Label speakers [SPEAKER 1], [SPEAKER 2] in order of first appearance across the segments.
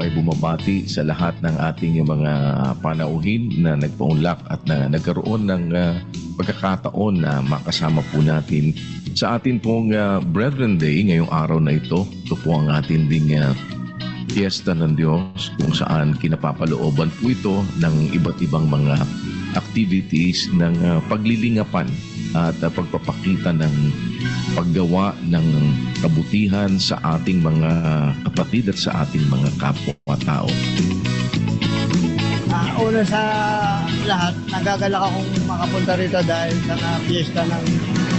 [SPEAKER 1] ay bumabati sa lahat ng ating mga panauhin na nagpaunlak at na nagkaroon ng pagkakataon na makasama po natin sa atin pong Brethren Day ngayong araw na ito. Ito po ang atin ding Fiesta ng Diyos kung saan kinapapalooban po ito ng iba't ibang mga activities ng paglilingapan at pagpapakita ng paggawa ng kabutihan sa ating mga kapatid at sa ating mga kapwa-tao.
[SPEAKER 2] Una sa lahat, nagagalak akong makapunta rito dahil sa fiesta ng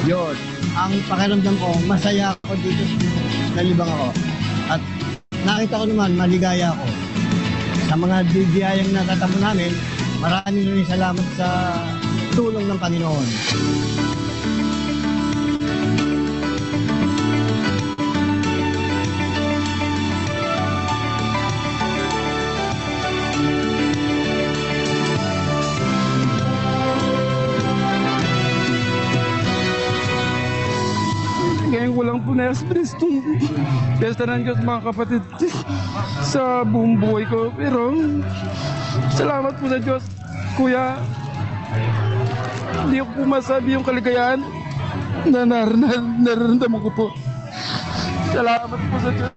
[SPEAKER 2] Diyos. Ang pakiramdam ko, masaya ako dito, nalibang ako. At nakita ko naman, maligaya ako. Sa mga bibiyayang natatamo namin, maraming salamat sa tulong ng Panginoon.
[SPEAKER 3] Ngayon ko lang po na-express itong Fiesta ng Diyos, mga kapatid, sa buong buhay ko. Pero salamat po sa Diyos, Kuya. Hindi ko po masabi yung kaligayahan na nararamdaman ko po. Salamat po sa Diyos.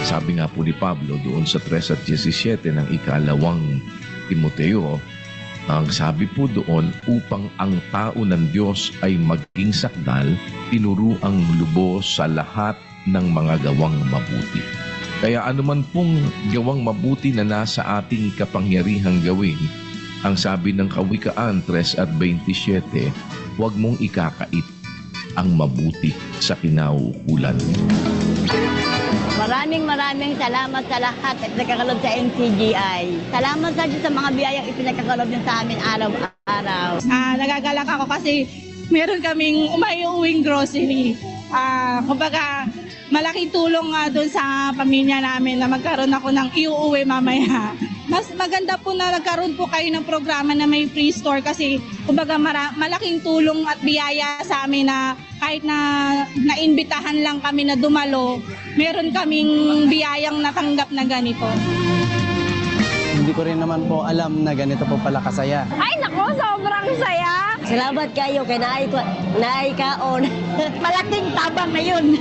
[SPEAKER 1] Sabi nga po ni Pablo doon sa 3 at 17 ng ikalawang Timoteo, ang sabi po doon, upang ang tao ng Diyos ay maging sakdal, tinuruang lubos sa lahat ng mga gawang mabuti. Kaya anuman pong gawang mabuti na nasa ating kapangyarihang gawin, ang sabi ng Kawikaan 3 at 27, huwag mong ikakait ang mabuti sa kinauukulan.
[SPEAKER 4] Maraming salamat sa lahat at pinagkakalob sa NCGI. Salamat sa Diyos sa mga biyayang ipinagkakalob niyo sa amin araw-araw.
[SPEAKER 5] Nagagalak ako kasi meron kaming umayuwing grocery. Kumbaga, malaking tulong doon sa pamilya namin na magkaroon ako ng iuuwi mamaya. Mas maganda po na nagkaroon po kayo ng programa na may free store kasi kumbaga malaking tulong at biyaya sa amin na kahit na naimbitahan lang kami na dumalo, meron kaming biyayang natanggap na ganito.
[SPEAKER 6] Hindi ko rin naman po alam na ganito po pala kasaya.
[SPEAKER 4] Ay nako, sobrang saya! Salamat kayo kay Naay Kaon. Malaking tabang na yun.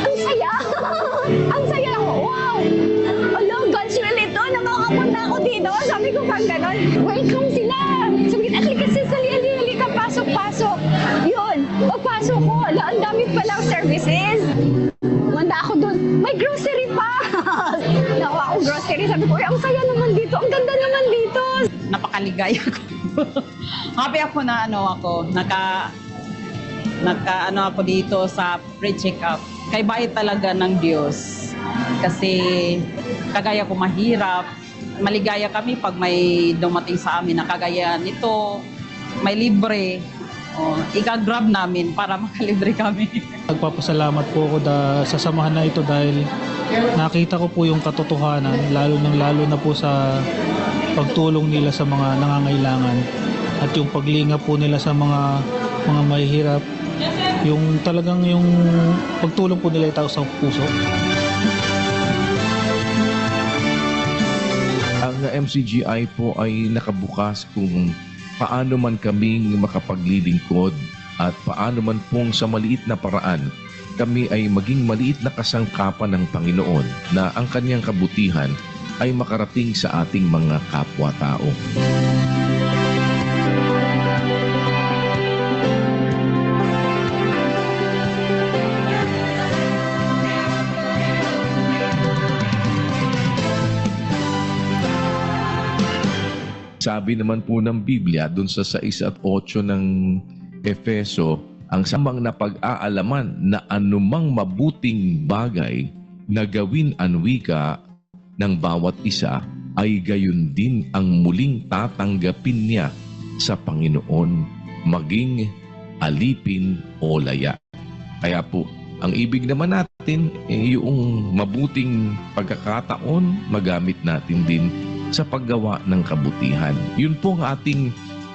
[SPEAKER 4] Ang saya! Ang saya! Wow! Hello, God's will ito. Nakakapunta ako dito. Sabi ko pang ganon. Welcome sila! Sabi ko, halika sisali, halika, pasok. Yun, pagpasok ko, ang dami palang services. Manda ako doon, may grocery pa! Nakuha akong grocery. Sabi ko, ang saya naman dito. Ang ganda naman dito.
[SPEAKER 7] Napakaligaya ko. Happy ako na naka ako dito sa pre-check-up. Kay bait talaga ng Diyos. Kasi kagaya ko mahirap. Maligaya kami pag may dumating sa amin na kagaya nito, may libre. Ika-grab namin para makalibre kami.
[SPEAKER 8] Nagpapasalamat po ako sa samahan na ito dahil nakita ko po yung katotohanan, lalo na po sa pagtulong nila sa mga nangangailangan at yung paglinga po nila sa mga mahihirap, yung talagang yung pagtulong po nila itaw sa puso.
[SPEAKER 1] Ang MCGI po ay nakabukas kung paano man kaming makapaglilingkod at paano man pong sa maliit na paraan kami ay maging maliit na kasangkapan ng Panginoon na ang kanyang kabutihan ay makarating sa ating mga kapwa-tao. Sabi naman po ng Biblia dun sa 6 at 8 ng Efeso, ang samang na pag-aalaman na anumang mabuting bagay na gawin ang wika ng bawat isa ay gayon din ang muling tatanggapin niya sa Panginoon, maging alipin o laya. Kaya po, ang ibig naman natin yung mabuting pagkakataon magamit natin din sa paggawa ng kabutihan. Yun po ang ating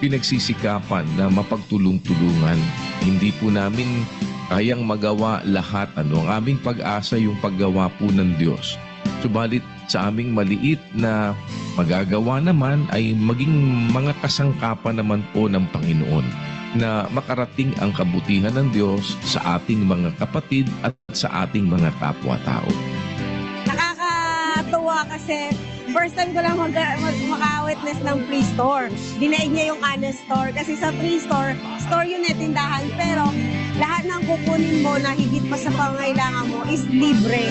[SPEAKER 1] pinagsisikapan na mapagtulong-tulungan. Hindi po namin kayang magawa lahat. Ang aming pag-asa yung paggawa po ng Diyos. Subalit sa aming maliit na magagawa naman ay maging mga kasangkapan naman po ng Panginoon na makarating ang kabutihan ng Diyos sa ating mga kapatid at sa ating mga kapwa-tao.
[SPEAKER 4] Nakakatuwa kasi first time ko lang maka-witness ng free store. Dinaig niya yung honest store kasi sa free store, store yun na tindahan, pero lahat ng kukunin mo na higit pa sa pangailangan mo is libre.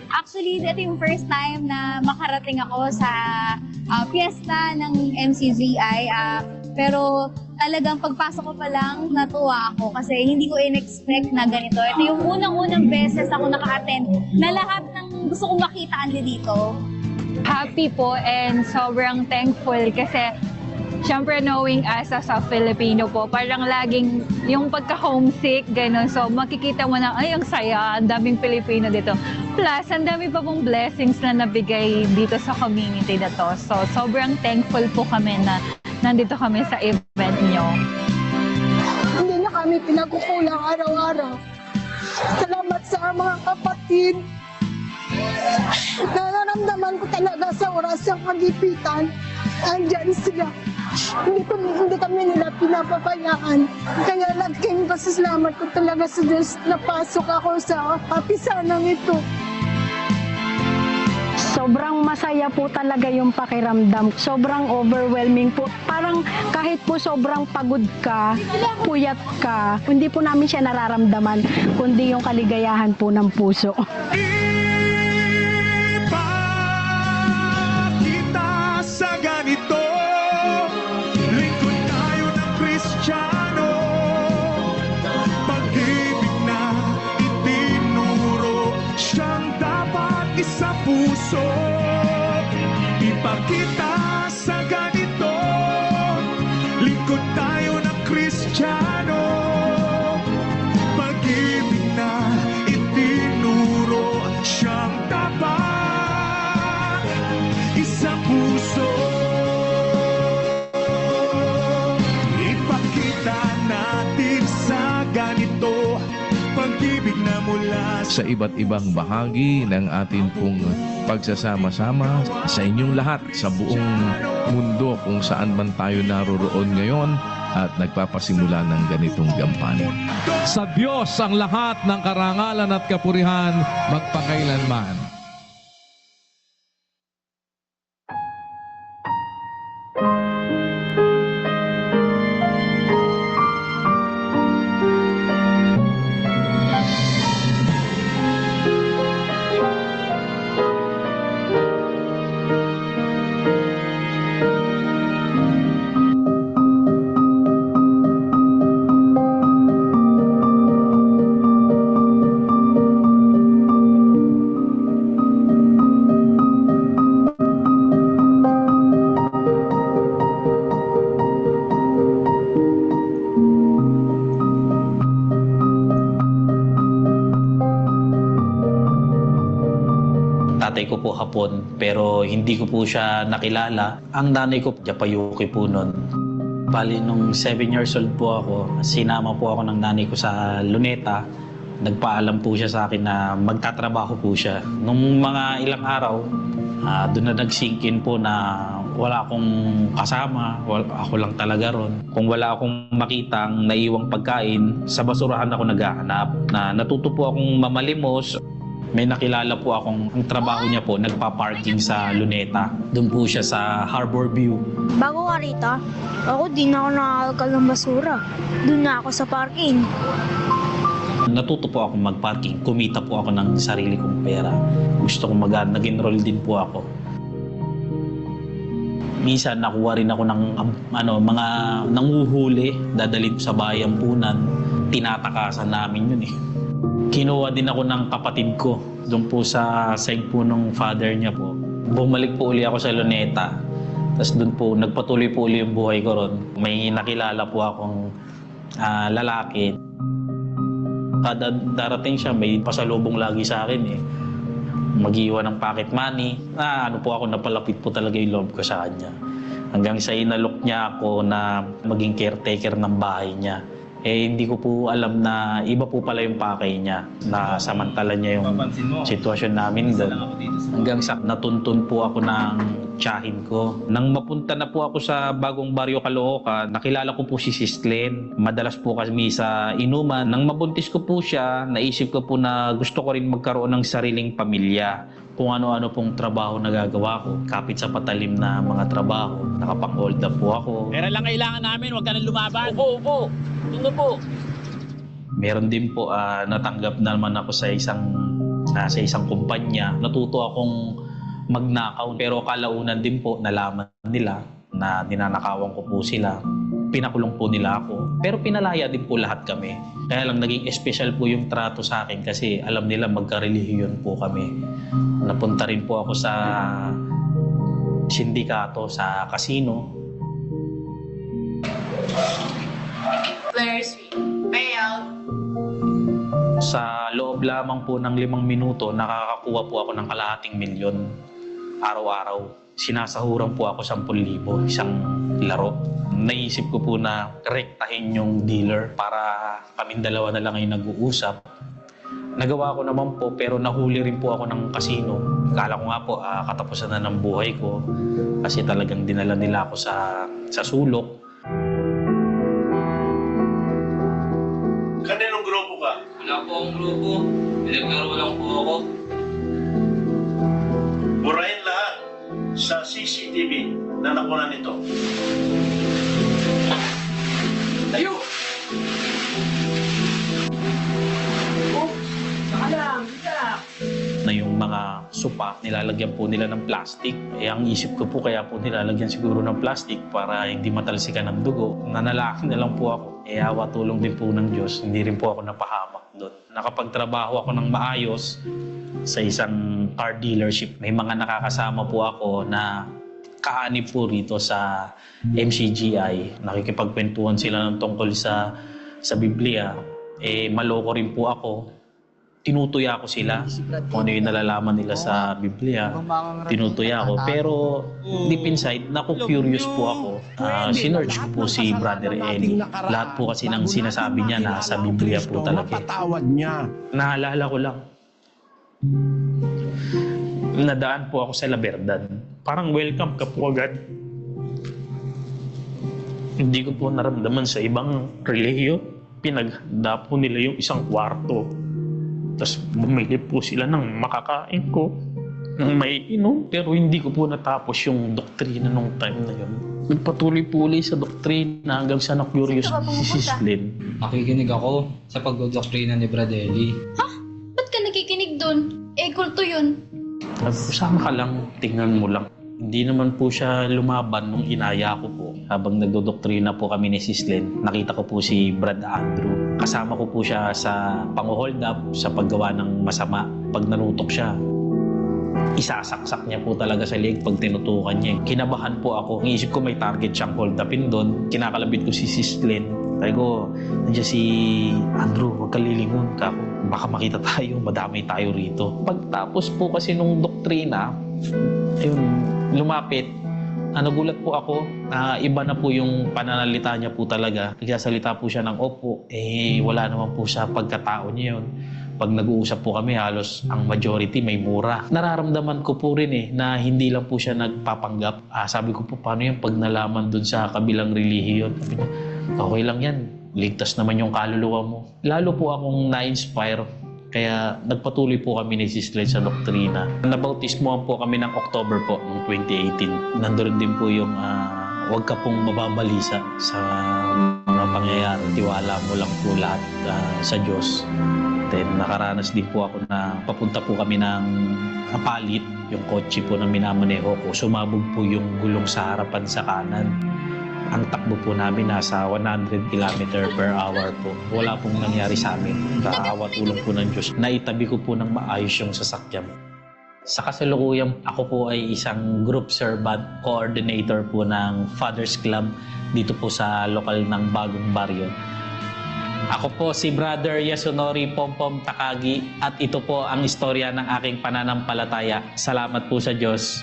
[SPEAKER 9] Actually, ito yung first time na makarating ako sa fiesta ng MCZI. Pero talagang pagpasok ko pa lang, natuwa ako kasi hindi ko in-expect na ganito. Ito yung unang-unang beses ako naka-attend na lahat ng gusto kong makita andi dito.
[SPEAKER 10] Happy po and sobrang thankful kasi syempre knowing us as a Filipino po, parang laging yung pagka-homesick, gano'n. So makikita mo na, ay, ang saya, ang daming Pilipino dito. Plus, ang dami pa pong blessings na nabigay dito sa community na to. So sobrang thankful po kami na nandito kami sa event nyo.
[SPEAKER 11] Hindi na kami pinagkukulang araw-araw. Salamat sa mga kapatid. Nararamdaman ko talaga sa oras ng kagipitan. Andyan sila. Hindi kami nila pinapabayaan. Kaya laking pasasalamat ko talaga sa Diyos na pasok ako sa kapisanang ito.
[SPEAKER 12] Sobrang masaya po talaga yung pakiramdam. Sobrang overwhelming po. Parang kahit po sobrang pagod ka, puyat ka, hindi po namin siya nararamdaman, kundi yung kaligayahan po ng puso.
[SPEAKER 13] Kita sa ganito, lingkod tayo ng Kristiyano, pag-ibig na itinuro, siyang dapat isa puso. Ipakita sa ganito, lingkod tayo ng Kristiyano, pag-ibig na itinuro, siyang dapat isa puso. Ipakita natin sa ganito, pag-ibig na mula
[SPEAKER 1] Sa iba't ibang bahagi ng ating pong pagsasama-sama sa inyong lahat sa buong mundo kung saan man tayo naroroon ngayon at nagpapasimula ng ganitong gampanin.
[SPEAKER 14] Sa Diyos ang lahat ng karangalan at kapurihan magpakailanman.
[SPEAKER 15] Tatay ko po Hapon, pero hindi ko po siya nakilala. Ang nanay ko, Japayuki po nun. Bali, nung 7 years old po ako, sinama po ako ng nanay ko sa Luneta. Nagpaalam po siya sa akin na magtatrabaho po siya. Nung mga ilang araw, doon na nag-sink in po na wala akong kasama, ako lang talaga ron. Kung wala akong makitang naiwang pagkain, sa basurahan ako naghahanap. Natuto po akong mamalimos. May nakilala po akong, ang trabaho niya po, nagpa-parking sa Luneta. Doon po siya sa Harbor View.
[SPEAKER 11] Bago ka rito, ako di na ako nakakalkal ng basura. Doon na ako sa parking.
[SPEAKER 15] Natuto po akong mag-parking. Kumita po ako ng sarili kong pera. Gusto kong nag-enroll din po ako. Minsan nakuha rin ako ng mga nanguhuli, dadalhin sa bayampunan. Tinatakasan namin yun eh. Kinuha din ako ng kapatid ko doon po sa side po ng father niya po. Bumalik po uli ako sa Luneta. Tapos doon po, nagpatuloy po uli yung buhay ko ron. May nakilala po akong lalaki. Kada darating siya, may pasalubong lagi sa akin eh. mag-iwan ng pocket money. Ano po ako, napalapit po talaga yung loob ko sa kanya. Hanggang sa inalok niya ako na maging caretaker ng bahay niya. Hindi ko po alam na iba po pala yung pakay niya, na samantala niya yung sitwasyon namin doon. Hanggang sa natuntun po ako ng tiyahin ko. Nang mapunta na po ako sa bagong baryo Caloocan, nakilala ko po si Sis Glenn. Madalas po kami sa inuman. Nang mabuntis ko po siya, naisip ko po na gusto ko rin magkaroon ng sariling pamilya. Kung ano-ano pong trabaho na gagawa ko, kapit sa patalim na mga trabaho. Nakapang-hold up po ako.
[SPEAKER 16] Pera lang kailangan namin, huwag ka nang lumaban. Upo. Ito po.
[SPEAKER 15] Meron din po, natanggap naman ako sa isang kumpanya. Natuto akong magnakaw. Pero kalaunan din po, nalaman nila na ninanakawan ko po sila. Pinakulong po nila ako. Pero pinalaya din po lahat kami. Kaya lang naging special po yung trato sa akin kasi alam nila magka-relihiyon po kami. Napunta rin po ako sa sindikato, sa casino.
[SPEAKER 17] Players payout.
[SPEAKER 15] Sa loob lamang po ng 5 minuto, nakakakuha po ako ng kalahating milyon araw-araw. Sinasahuran po ako 10,000, isang laro. Naisip ko po na rektahin yung dealer para kaming dalawa na lang ay nag-uusap. Nagawa ko naman po pero nahuli rin po ako ng casino. Akala ko nga po katapusan na ng buhay ko kasi talagang dinala nila ako sa sulok.
[SPEAKER 18] Kaninong grupo ka?
[SPEAKER 19] Wala po akong grupo. Pinaglaro lang po ako.
[SPEAKER 18] Burahin lahat sa CCTV na nakuha nito.
[SPEAKER 19] Tayo!
[SPEAKER 15] Na yung mga supa, nilalagyan po nila ng plastic. Ang isip ko po kaya po nilalagyan siguro ng plastic para hindi matalsikan ng dugo. Nanalaki na lang po ako. Awa tulong din po ng Diyos, hindi rin po ako napahamak doon. Nakapagtrabaho ako ng maayos sa isang car dealership. May mga nakakasama po ako na kaanib po rito sa MCGI. Nakikipagkwentuhan sila ng tungkol sa Biblia. Maloko rin po ako. Tinutuya ko sila kung ano yung nalalaman nila sa Biblia. Tinutuya ko. Pero deep inside, curious po ako. Sinearch ko po si Brother Eli. Lahat po kasi ng sinasabi niya na sa Biblia po talaga. Naalala ko lang. Nadaan po ako sa La Verdad. Parang welcome ka po agad. Hindi ko po naramdaman sa ibang relihiyo. Pinagda po nila yung isang kwarto. Tapos bumili po sila ng makakain ko, ng may inom. Pero hindi ko po natapos yung doktrina nung time na yun. Nagpatuloy po ulit sa doktrina hanggang sa na-curious si Sis Glenn.
[SPEAKER 19] Nakikinig ako sa pagdodoktrina ni Bradley.
[SPEAKER 17] Ha? Ba't ka nakikinig dun? Kulto yun.
[SPEAKER 15] Sama ka lang, tingnan mo lang. Hindi naman po siya lumaban nung inaya ko po. Habang nagdodoktrina po kami ni Sis Glenn, nakita ko po si Brad Andrew. Kasama ko po siya sa pang-hold up, sa paggawa ng masama. Pag nanutok siya, isasaksak niya po talaga sa leg pag tinutukan niya. Kinabahan po ako. Ang isip ko may target siyang hold upin doon. Kinakalabit ko si Sis Glenn. Sabi ko, nandiyan si Andrew, huwag ka lilingon ka. Baka makita tayo, madamay tayo rito. Pagtapos po kasi nung doktrina, ayun, lumapit. Nagulat po ako na iba na po yung pananalita niya po talaga. Nagsasalita po siya ng opo. Wala naman po sa pagkatao niya yun. Pag nag-uusap po kami, halos ang majority may mura. Nararamdaman ko po rin na hindi lang po siya nagpapanggap. Sabi ko po, paano yan pag nalaman dun sa kabilang relihiyon? Sabi niya, okay lang yan. Ligtas naman yung kaluluwa mo. Lalo po akong na-inspire. Kaya nagpatuloy po kami ni Sis Glenn sa doktrina. Nabautismohan po kami ng October po, noong 2018. Nandun din po yung huwag ka pong mababalisa sa mga pangyayari. Tiwala mo lang po lahat sa Diyos. Then nakaranas din po ako na papunta po kami ng palit. Yung kotse po na minamaneho ko. Sumabog po yung gulong sa harapan sa kanan. Ang takbo po namin nasa 100 km/h po. Wala pong nangyari sa amin. Kaawa tulong po ng Diyos. Naitabi ko po ng maayos yung sasakyan. Sa kasalukuyan, ako po ay isang group servant coordinator po ng Fathers Club dito po sa lokal ng Bagong Baryo. Ako po si Brother Yasunori Pompom Takagi at ito po ang istorya ng aking pananampalataya. Salamat po sa Diyos.